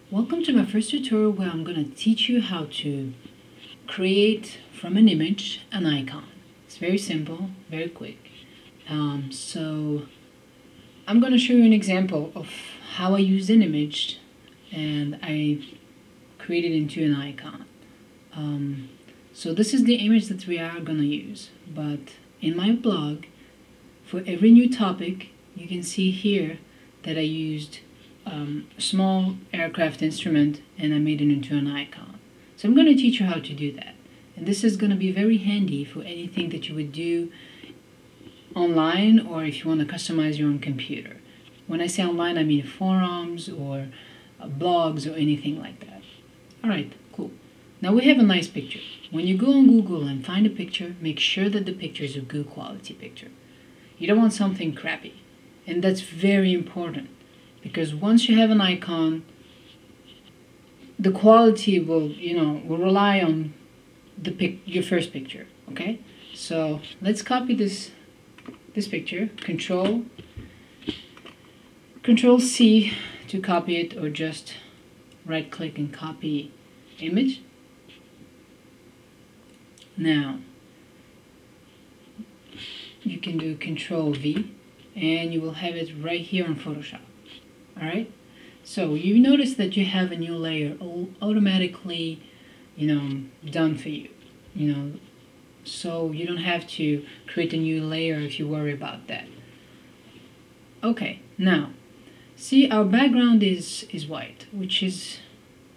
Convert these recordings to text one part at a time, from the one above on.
Welcome to my first tutorial where I'm going to teach you how to create from an image an icon. It's very simple, very quick. So I'm going to show you an example of how I used an image and I created into an icon. So this is the image that we are going to use, but in my blog, for every new topic, you can see here that I used a small aircraft instrument and I made it into an icon. So I'm going to teach you how to do that. And this is going to be very handy for anything that you would do online or if you want to customize your own computer. When I say online, I mean forums or blogs or anything like that. Alright, cool. Now we have a nice picture. When you go on Google and find a picture, make sure that the picture is a good quality picture. You don't want something crappy. And that's very important. Because once you have an icon, the quality will rely on your first picture. Okay, so let's copy this picture. Ctrl+C to copy it, or just right click and copy image. Now you can do Ctrl+v and you will have it right here on Photoshop. Alright, so you notice that you have a new layer automatically, done for you, so you don't have to create a new layer if you worry about that. Okay, now, see, our background is white, which is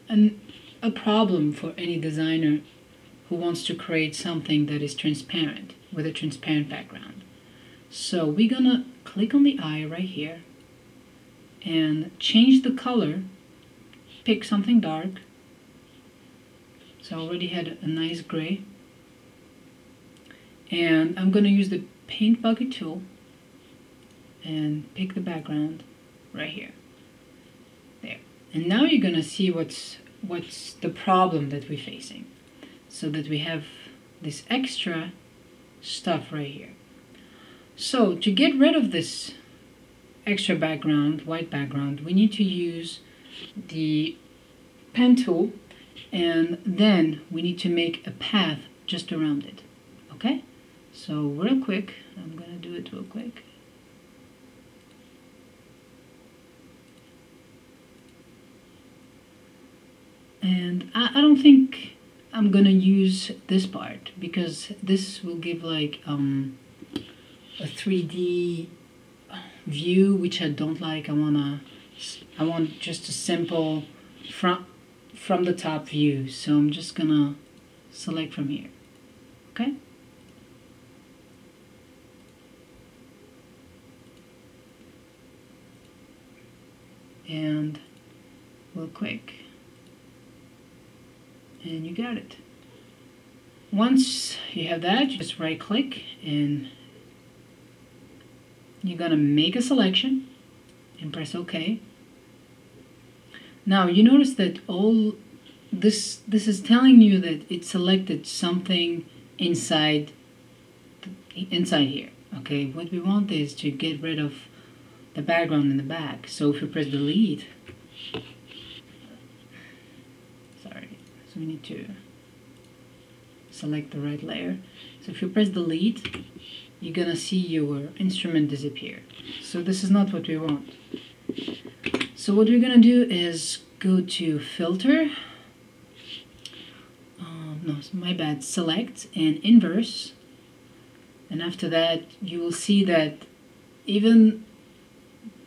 a problem for any designer who wants to create something that is transparent, with a transparent background. So we're gonna click on the eye right here, and change the color, pick something dark. So I already had a nice gray, and I'm going to use the paint bucket tool and pick the background right here, there. And now you're going to see what's the problem that we're facing, so that we have this extra stuff right here. So to get rid of this extra background, white background, we need to use the pen tool, and then we need to make a path just around it. Okay, so real quick, I'm gonna do it real quick. And I don't think I'm gonna use this part, because this will give like a 3D view, which I don't like. I want just a simple from the top view. So I'm just gonna select from here. Okay. And real quick. And you got it. Once you have that, you just right click and you're gonna make a selection and press OK. Now you notice that all this is telling you that it selected something inside here. Okay, what we want is to get rid of the background in the back. So if you press delete, sorry, so we need to select the right layer. So if you press delete, you're gonna see your instrument disappear. So this is not what we want. So what we're gonna do is go to filter, no, my bad, select and inverse, and after that you will see that even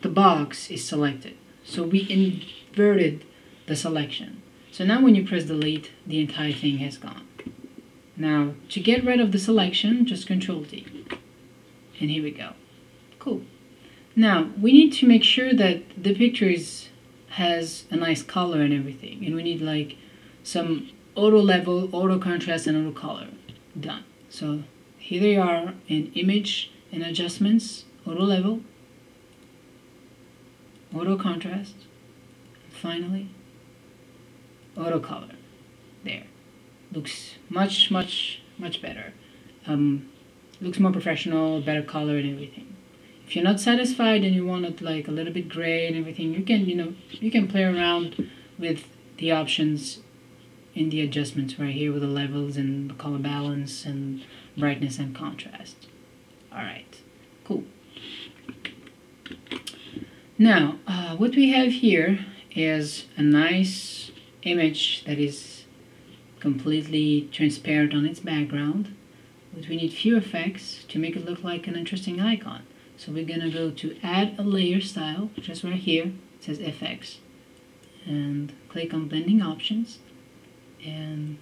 the box is selected. So we inverted the selection. So now when you press delete, the entire thing has gone. Now to get rid of the selection, just Ctrl+D. And here we go. Cool. Now we need to make sure that the picture has a nice color and everything, and we need like some auto level, auto contrast, and auto color. Done. So here they are in image and adjustments, auto level, auto contrast, and finally auto color. There. Looks much better. Looks more professional, better color and everything. If you're not satisfied and you want it like a little bit gray and everything, you can play around with the options in the adjustments right here with the levels and the color balance and brightness and contrast. Alright, cool. Now, what we have here is a nice image that is completely transparent on its background, but we need few effects to make it look like an interesting icon. So we're gonna go to add a layer style, just right here, it says FX, and click on blending options, and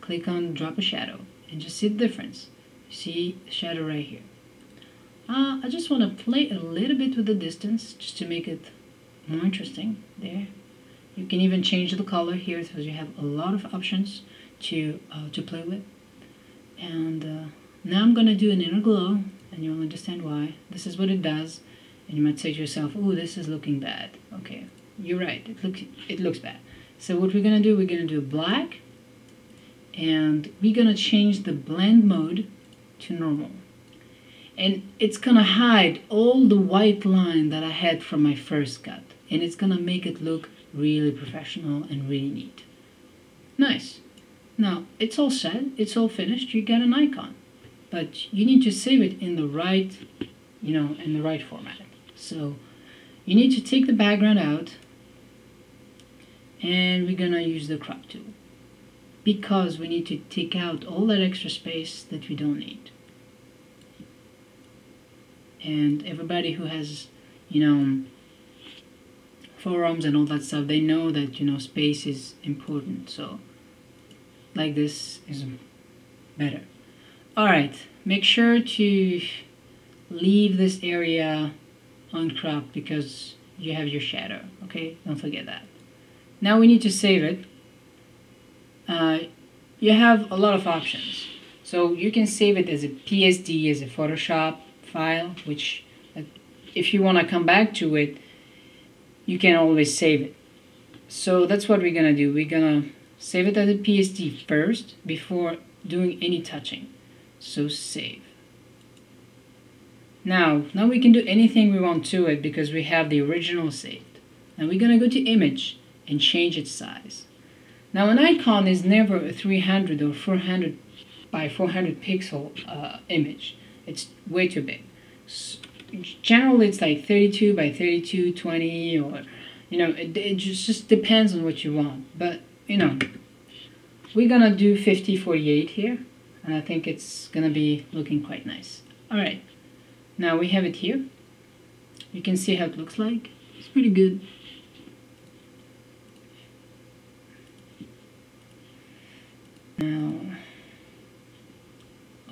click on drop a shadow, and just see the difference. You see a shadow right here. I just want to play a little bit with the distance just to make it more interesting. There, you can even change the color here, so you have a lot of options to play with. And now I'm gonna do an inner glow, and you'll understand why. This is what it does, and you might say to yourself, "Oh, this is looking bad." Okay, you're right. It looks bad. So what we're gonna do? We're gonna do black, and we're gonna change the blend mode to normal. And it's gonna hide all the white line that I had from my first cut, and it's gonna make it look really professional and really neat. Nice. Now it's all set, it's all finished, you got an icon, but you need to save it in the right, in the right format. So you need to take the background out, and we're gonna use the crop tool because we need to take out all that extra space that we don't need. And everybody who has, forums and all that stuff, they know that, space is important. So like this is better. Alright, make sure to leave this area uncropped because you have your shadow, okay? Don't forget that. Now we need to save it. You have a lot of options. So you can save it as a PSD, as a Photoshop file, which if you want to come back to it, you can always save it. So that's what we're gonna do. We're gonna save it as a PSD first before doing any touching. So save. Now we can do anything we want to it because we have the original saved. Now we're gonna go to image and change its size. Now an icon is never a 300 or 400 by 400 pixel image. It's way too big. So generally it's like 32 by 32, 20, or it just depends on what you want. But we're gonna do 50/48 here, and I think it's gonna be looking quite nice. Alright, now we have it here. You can see how it looks like. It's pretty good. Now,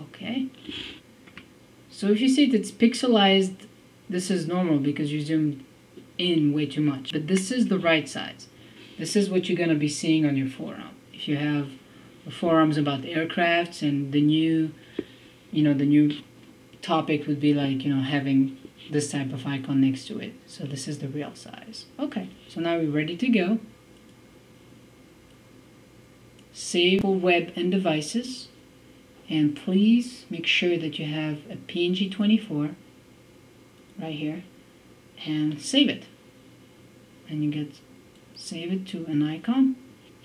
okay. So if you see that it's pixelized, this is normal because you zoomed in way too much. But this is the right size. This is what you're going to be seeing on your forum. If you have forums about aircrafts, and the new topic would be like, having this type of icon next to it. So this is the real size. Okay, so now we're ready to go. Save for web and devices. And please make sure that you have a PNG 24 right here, and save it. And you save it to an icon,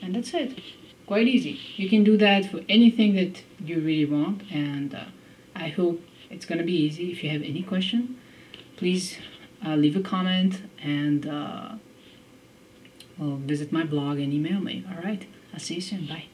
and that's it. Quite easy. You can do that for anything that you really want, and I hope it's gonna be easy. If you have any question, please leave a comment, and visit my blog and email me. Alright, I'll see you soon. Bye.